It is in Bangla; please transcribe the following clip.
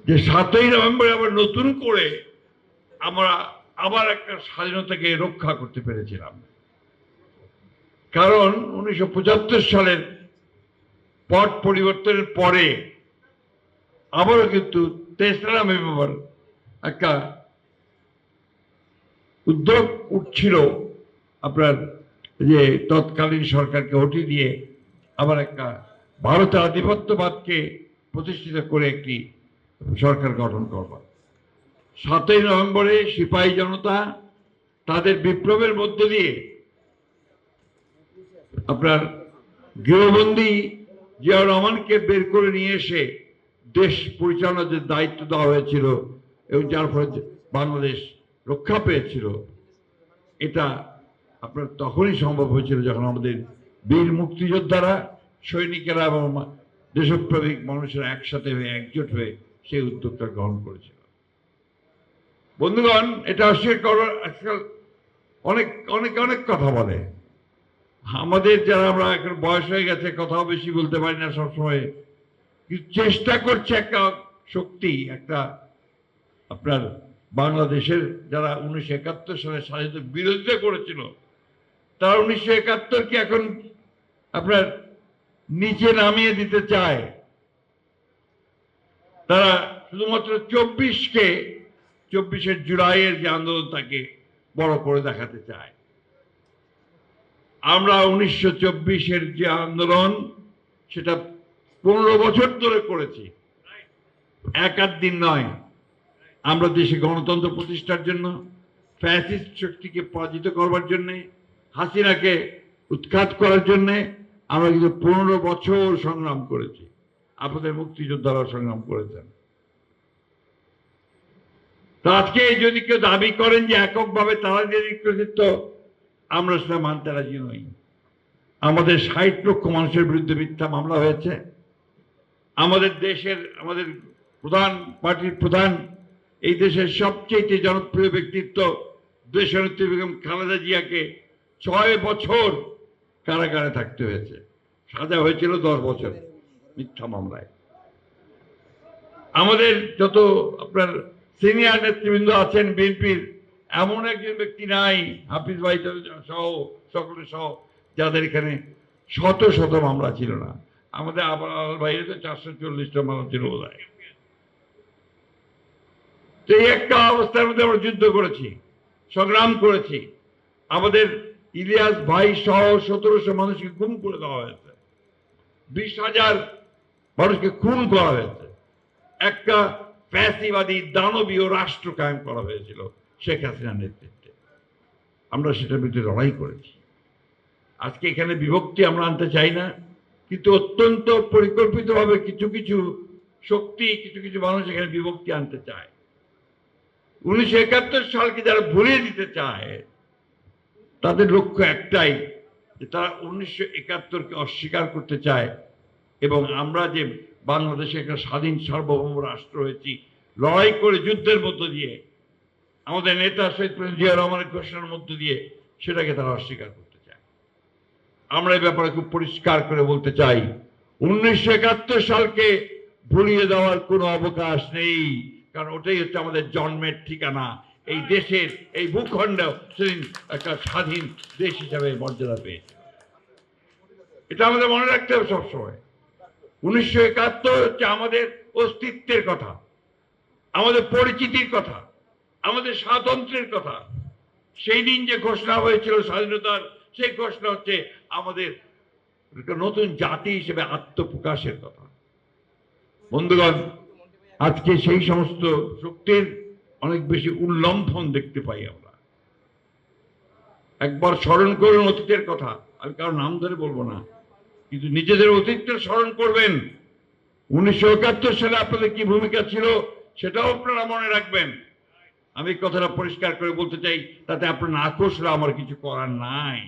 যে 7ই নভেম্বর আবার নতুন করে আমরা আবার একটা স্বাধীনতাকে রক্ষা করতে পেরেছিলাম। কারণ 1975 সালের পট পরিবর্তনের পরে আবারও কিন্তু 3রা নভেম্বর একটা উদ্যোগ উঠছিল আপনার যে তৎকালীন সরকারকে হটিয়ে দিয়ে আবার একটা ভারতের আধিপত্যবাদকে প্রতিষ্ঠিত করে একটি সরকার গঠন করবার। 7ই নভেম্বরে সিপাহী জনতা তাদের বিপ্লবের মধ্য দিয়ে আপনার গৃহবন্দী জিয়াউর রহমানকে বের করে নিয়ে এসে দেশ পরিচালনার যে দায়িত্ব দেওয়া হয়েছিল এবং যার ফলে বাংলাদেশ রক্ষা পেয়েছিল, এটা আপনার তখনই সম্ভব হয়েছিল যখন আমাদের বীর মুক্তিযোদ্ধারা, সৈনিকেরা এবং দেশপ্রেমিক মানুষেরা একসাথে হয়ে একজোট হয়ে সেই উদ্যোগটা গ্রহণ করেছিল। বন্ধুগণ, এটা অস্বীকার করার আজকাল অনেক অনেক অনেক কথা বলে। আমাদের যারা আমরা এখন বয়স হয়ে গেছে, কথাও বেশি বলতে পারি না সবসময়, কিন্তু চেষ্টা করছে একটা শক্তি, একটা আপনার বাংলাদেশের যারা 1971 সালে স্বাধীনতার বিরোধিতা করেছিল, তারা 1971-কে এখন আপনার নিচে নামিয়ে দিতে চায়। তারা শুধুমাত্র 24শে জুলাইয়ের যে আন্দোলন তাকে বড় করে দেখাতে চায়। আমরা 1924-এর যে আন্দোলন সেটা 15 বছর ধরে করেছি, এক আধ দিন নয়। আমরা দেশে গণতন্ত্র প্রতিষ্ঠার জন্য, ফ্যাসিস্ট শক্তিকে পরাজিত করবার জন্য, হাসিনাকে উৎখাত করার জন্য আমরা কিন্তু 15 বছর সংগ্রাম করেছি। আপনাদের মুক্তিযোদ্ধারা সংগ্রাম করেছেন। তো আজকে যদি কেউ দাবি করেন যে এককভাবে তারা যে কৃতিত্ব, আমরা সেটা মানতে রাজি নই। আমাদের 60 লক্ষ মানুষের বিরুদ্ধে মিথ্যা মামলা হয়েছে। আমাদের দেশের, আমাদের প্রধান পার্টির প্রধান, এই দেশের সবচেয়ে জনপ্রিয় ব্যক্তিত্ব দেশনেত্রী বেগম খালেদা জিয়াকে 6 বছর কারাগারে থাকতে হয়েছে। সাজা হয়েছিল 10 বছর মিথ্যা মামলায়। আমাদের যত আপনার সিনিয়র নেতৃবৃন্দ আছেন বিএনপির, এমন একজন ব্যক্তি নাই, হাফিজ ভাই সহ সকলে সহ, যাদের এখানে শত শত মামলা ছিল না। আমাদের আবার বাইরে তো 440টা মামলা ছিল বোধ হয়। তো এই একটা অবস্থার মধ্যে আমরা যুদ্ধ করেছি, সংগ্রাম করেছি। আমাদের ইলিয়াস ভাই সহ 1700 মানুষকে গুম করে দেওয়া হয়েছে, 20,000 মানুষকে খুন করা হয়েছে। একটা ফ্যাসিবাদী দানবীয় রাষ্ট্র কায়েম করা হয়েছিল শেখ হাসিনার নেতৃত্বে। আমরা সেটার বিরুদ্ধে লড়াই করেছি। আজকে এখানে বিভক্তি আমরা আনতে চাই না, কিন্তু অত্যন্ত পরিকল্পিতভাবে কিছু কিছু শক্তি, কিছু কিছু মানুষ এখানে বিভক্তি আনতে চায়। 1971 সালকে যারা ভুলিয়ে দিতে চায়, তাদের লক্ষ্য একটাই, যে তারা 1971-কে অস্বীকার করতে চায় এবং আমরা যে বাংলাদেশে একটা স্বাধীন সার্বভৌম রাষ্ট্র হয়েছি লড়াই করে, যুদ্ধের মধ্য দিয়ে, আমাদের নেতা শহীদ প্রেসিডেন্ট জিয়া রহমানের ঘোষণার মধ্য দিয়ে, সেটাকে তারা অস্বীকার করতে চায়। আমরা এই ব্যাপারে খুব পরিষ্কার করে বলতে চাই, 1971 সালকে ভুলিয়ে দেওয়ার কোনো অবকাশ নেই। কারণ ওটাই হচ্ছে আমাদের জন্মের ঠিকানা। এই দেশের, এই ভূখণ্ড সেদিন একটা স্বাধীন দেশ হিসাবে মর্যাদা পেয়েছে। এটা আমাদের মনে রাখতে হবে সবসময়। 1971 হচ্ছে আমাদের অস্তিত্বের কথা, আমাদের পরিচিতির কথা, আমাদের স্বাতন্ত্র্যের কথা। সেই দিন যে ঘোষণা হয়েছিল স্বাধীনতার, সেই ঘোষণা হচ্ছে আমাদের নতুন জাতি হিসেবে আত্মপ্রকাশের কথা। বন্ধুগণ, আজকে সেই সমস্ত শক্তির অনেক বেশি উল্লম্ফন দেখতে পাই আমরা। একবার স্মরণ করুন অতীতের কথা। আমি কারো নাম ধরে বলবো না, কিন্তু নিজেদের অতীতটা স্মরণ করবেন। 1971 সালে আপনাদের কি ভূমিকা ছিল সেটাও আপনারা মনে রাখবেন। আমি কথাটা পরিষ্কার করে বলতে চাই, তাতে আপনার না কষলে আমার কিছু করার নাই।